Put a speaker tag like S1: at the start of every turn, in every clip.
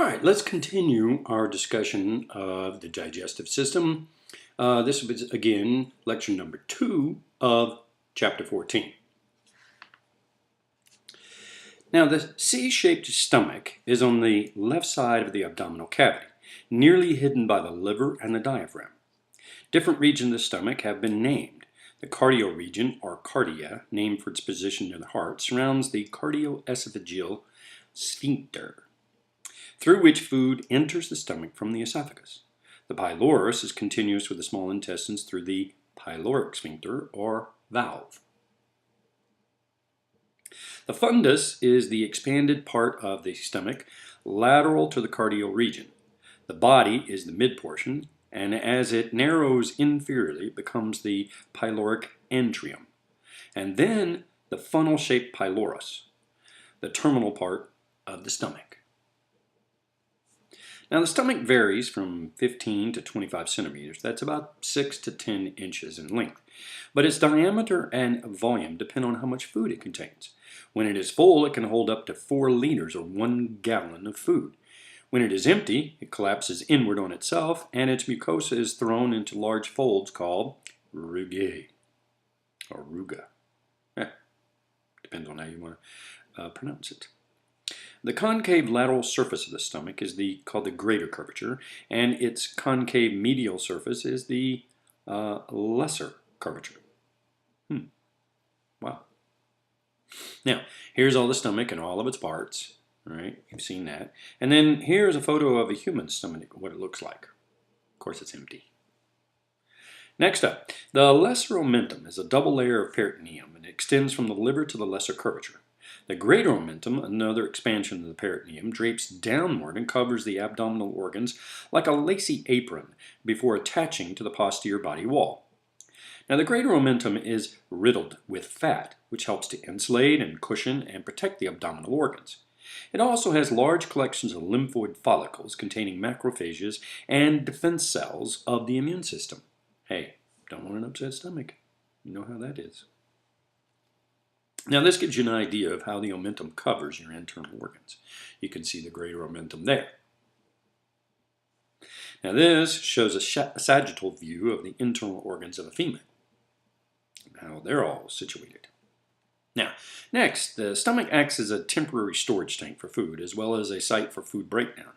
S1: All right, let's continue our discussion of the digestive system. This is, again, lecture number 2 of chapter 14. Now, the C-shaped stomach is on the left side of the abdominal cavity, nearly hidden by the liver and the diaphragm. Different regions of the stomach have been named. The cardio region, or cardia, named for its position near the heart, surrounds the cardioesophageal sphincter, through which food enters the stomach from the esophagus. The pylorus is continuous with the small intestines through the pyloric sphincter, or valve. The fundus is the expanded part of the stomach, lateral to the cardial region. The body is the mid portion, and as it narrows inferiorly, it becomes the pyloric antrium, and then the funnel-shaped pylorus, the terminal part of the stomach. Now, the stomach varies from 15 to 25 centimeters. That's about 6 to 10 inches in length. But its diameter and volume depend on how much food it contains. When it is full, it can hold up to 4 liters or 1 gallon of food. When it is empty, it collapses inward on itself, and its mucosa is thrown into large folds called rugae, or ruga. Depends on how you want to pronounce it. The concave lateral surface of the stomach is called the greater curvature, and its concave medial surface is the lesser curvature. Wow. Now, here's all the stomach and all of its parts. All right, you've seen that. And then here's a photo of a human stomach, what it looks like. Of course, it's empty. Next up, the lesser omentum is a double layer of peritoneum and extends from the liver to the lesser curvature. The greater omentum, another expansion of the peritoneum, drapes downward and covers the abdominal organs like a lacy apron before attaching to the posterior body wall. Now, the greater omentum is riddled with fat, which helps to insulate and cushion and protect the abdominal organs. It also has large collections of lymphoid follicles containing macrophages and defense cells of the immune system. Hey, don't want an upset stomach. You know how that is. Now, this gives you an idea of how the omentum covers your internal organs. You can see the greater omentum there. Now, this shows a sagittal view of the internal organs of a female, how they're all situated. Now, next, the stomach acts as a temporary storage tank for food, as well as a site for food breakdown.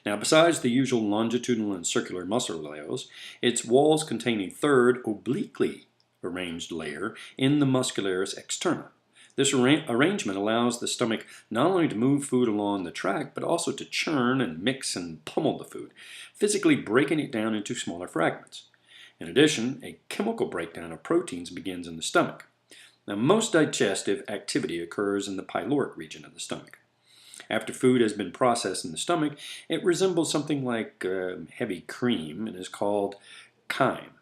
S1: Now, besides the usual longitudinal and circular muscle layers, its walls contain a third obliquely arranged layer in the muscularis externa. This arrangement allows the stomach not only to move food along the tract, but also to churn and mix and pummel the food, physically breaking it down into smaller fragments. In addition, a chemical breakdown of proteins begins in the stomach. Now, most digestive activity occurs in the pyloric region of the stomach. After food has been processed in the stomach, it resembles something like heavy cream and is called chyme.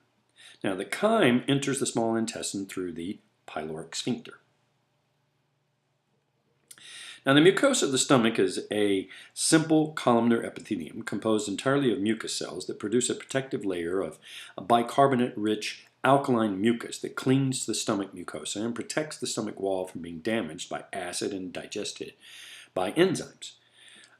S1: Now, the chyme enters the small intestine through the pyloric sphincter. Now, the mucosa of the stomach is a simple columnar epithelium composed entirely of mucus cells that produce a protective layer of a bicarbonate-rich alkaline mucus that cleans the stomach mucosa and protects the stomach wall from being damaged by acid and digested by enzymes.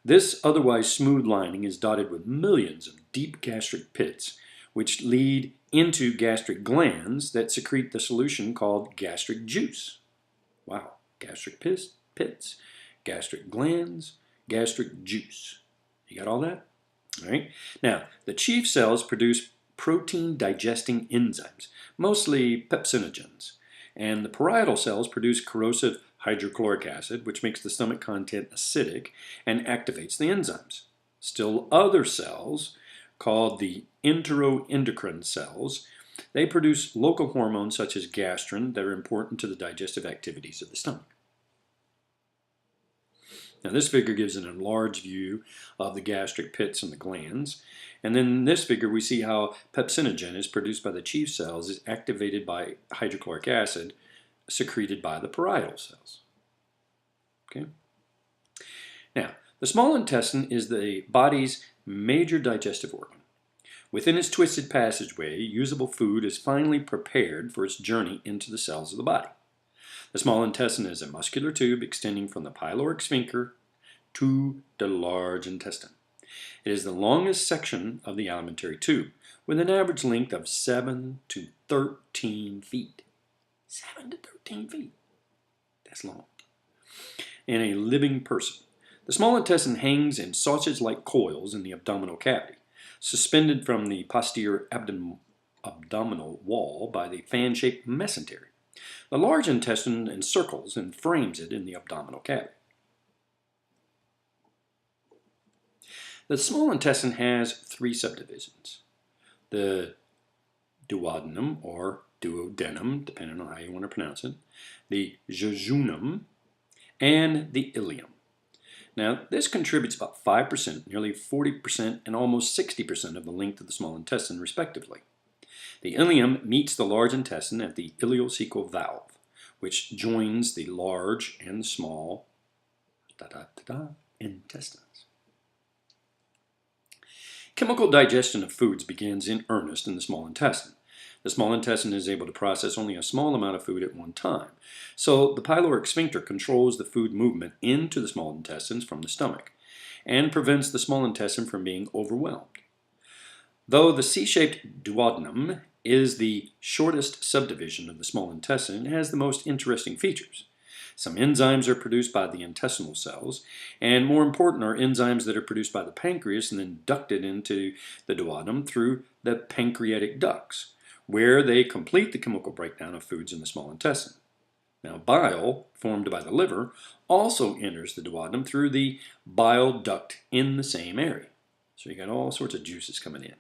S1: This otherwise smooth lining is dotted with millions of deep gastric pits, which lead into gastric glands that secrete the solution called gastric juice. Wow, gastric pits, gastric glands, gastric juice. You got all that? All right. Now, the chief cells produce protein digesting enzymes, mostly pepsinogens, and the parietal cells produce corrosive hydrochloric acid, which makes the stomach content acidic and activates the enzymes. Still other cells, called the enteroendocrine cells, they produce local hormones such as gastrin that are important to the digestive activities of the stomach. Now, this figure gives an enlarged view of the gastric pits and the glands. And then in this figure, we see how pepsinogen is produced by the chief cells is activated by hydrochloric acid secreted by the parietal cells. Okay. Now, the small intestine is the body's major digestive organ. Within its twisted passageway, usable food is finally prepared for its journey into the cells of the body. The small intestine is a muscular tube extending from the pyloric sphincter to the large intestine. It is the longest section of the alimentary tube, with an average length of 7 to 13 feet. 7 to 13 feet. That's long. In a living person, the small intestine hangs in sausage-like coils in the abdominal cavity, suspended from the posterior abdominal wall by the fan-shaped mesentery. The large intestine encircles and frames it in the abdominal cavity. The small intestine has 3 subdivisions: the duodenum or duodenum, depending on how you want to pronounce it, the jejunum, and the ileum. Now, this contributes about 5%, nearly 40%, and almost 60% of the length of the small intestine, respectively. The ileum meets the large intestine at the ileocecal valve, which joins the large and small intestines. Chemical digestion of foods begins in earnest in the small intestine. The small intestine is able to process only a small amount of food at one time, so the pyloric sphincter controls the food movement into the small intestines from the stomach and prevents the small intestine from being overwhelmed. Though the C-shaped duodenum is the shortest subdivision of the small intestine, it has the most interesting features. Some enzymes are produced by the intestinal cells, and more important are enzymes that are produced by the pancreas and then ducted into the duodenum through the pancreatic ducts, where they complete the chemical breakdown of foods in the small intestine. Now, bile, formed by the liver, also enters the duodenum through the bile duct in the same area. So you got all sorts of juices coming in.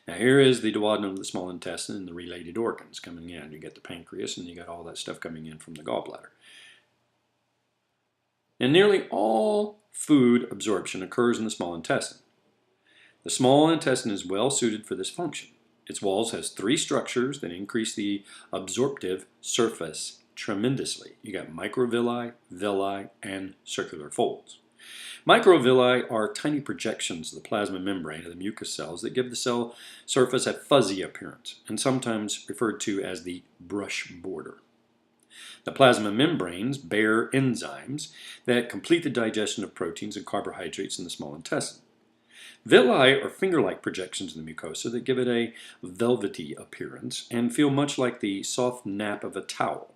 S1: Now, here is the duodenum of the small intestine and the related organs coming in. You get the pancreas and you got all that stuff coming in from the gallbladder. And nearly all food absorption occurs in the small intestine. The small intestine is well suited for this function. Its walls has 3 structures that increase the absorptive surface tremendously. You got microvilli, villi, and circular folds. Microvilli are tiny projections of the plasma membrane of the mucous cells that give the cell surface a fuzzy appearance, and sometimes referred to as the brush border. The plasma membranes bear enzymes that complete the digestion of proteins and carbohydrates in the small intestine. Villi are finger-like projections in the mucosa that give it a velvety appearance and feel much like the soft nap of a towel.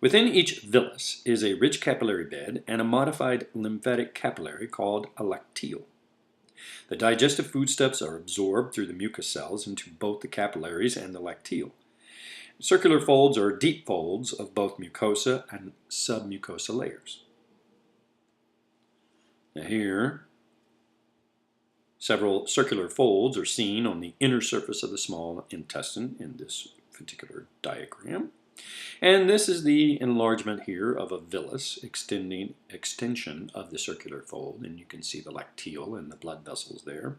S1: Within each villus is a rich capillary bed and a modified lymphatic capillary called a lacteal. The digestive foodstuffs are absorbed through the mucous cells into both the capillaries and the lacteal. Circular folds are deep folds of both mucosa and submucosa layers. Now here, several circular folds are seen on the inner surface of the small intestine in this particular diagram. And this is the enlargement here of a villus, extension of the circular fold, and you can see the lacteal and the blood vessels there.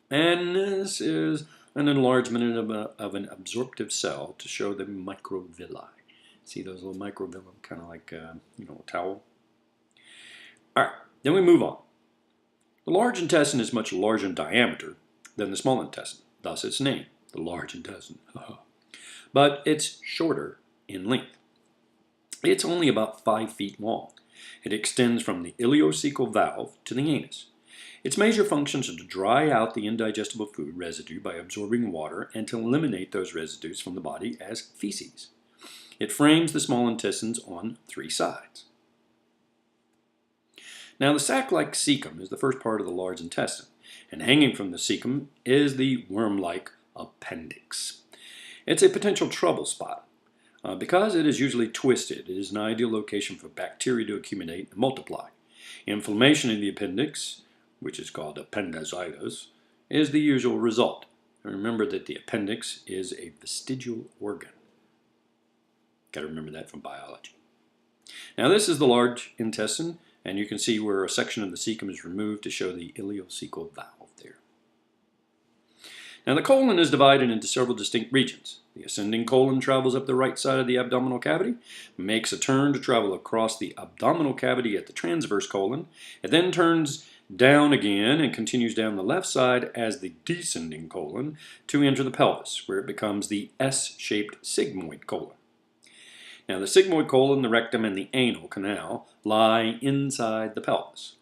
S1: And this is an enlargement of an absorptive cell to show the microvilli. See those little microvilli, kind of like a towel? All right, then we move on. The large intestine is much larger in diameter than the small intestine, thus its name, the large intestine. But it's shorter in length. It's only about 5 feet long. It extends from the ileocecal valve to the anus. Its major functions are to dry out the indigestible food residue by absorbing water and to eliminate those residues from the body as feces. It frames the small intestines on 3 sides. Now, the sac-like cecum is the first part of the large intestine, and hanging from the cecum is the worm-like appendix. It's a potential trouble spot. Because it is usually twisted, it is an ideal location for bacteria to accumulate and multiply. Inflammation of the appendix, which is called appendicitis, is the usual result. And remember that the appendix is a vestigial organ. Got to remember that from biology. Now, this is the large intestine, and you can see where a section of the cecum is removed to show the ileocecal valve there. Now, the colon is divided into several distinct regions. The ascending colon travels up the right side of the abdominal cavity, makes a turn to travel across the abdominal cavity at the transverse colon. It then turns down again and continues down the left side as the descending colon to enter the pelvis, where it becomes the S-shaped sigmoid colon. Now, the sigmoid colon, the rectum, and the anal canal lie inside the pelvis.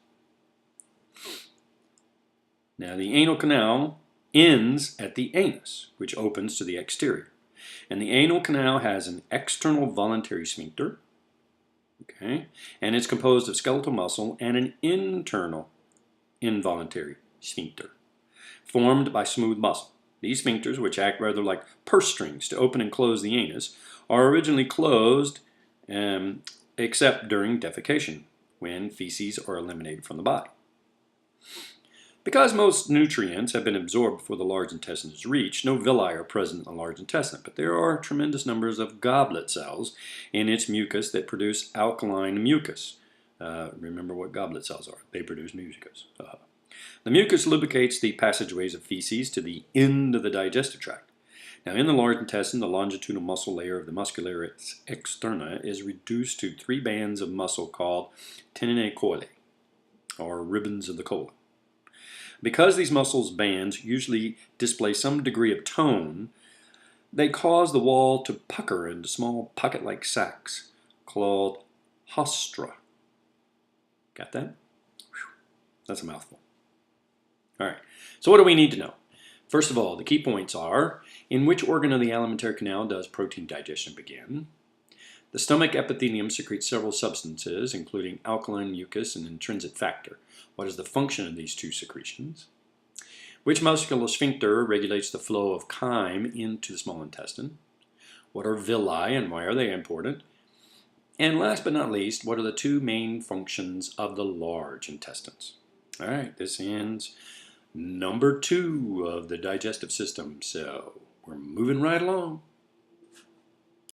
S1: Now, the anal canal ends at the anus, which opens to the exterior. And the anal canal has an external voluntary sphincter, okay, and it's composed of skeletal muscle and an internal involuntary sphincter, formed by smooth muscle. These sphincters, which act rather like purse strings to open and close the anus, are originally closed except during defecation, when feces are eliminated from the body. Because most nutrients have been absorbed before the large intestine is reached, no villi are present in the large intestine, but there are tremendous numbers of goblet cells in its mucus that produce alkaline mucus. Remember what goblet cells are. They produce mucus. The mucus lubricates the passageways of feces to the end of the digestive tract. Now, in the large intestine, the longitudinal muscle layer of the muscularis externa is reduced to 3 bands of muscle called teninae coeli, or ribbons of the colon. Because these muscles bands usually display some degree of tone, they cause the wall to pucker into small pocket-like sacs called haustra. Got that? Whew. That's a mouthful. All right, so what do we need to know? First of all, the key points are, in which organ of the alimentary canal does protein digestion begin? The stomach epithelium secretes several substances, including alkaline mucus and intrinsic factor. What is the function of these 2 secretions? Which muscular sphincter regulates the flow of chyme into the small intestine? What are villi and why are they important? And last but not least, what are the 2 main functions of the large intestines? All right, this ends number 2 of the digestive system, so we're moving right along.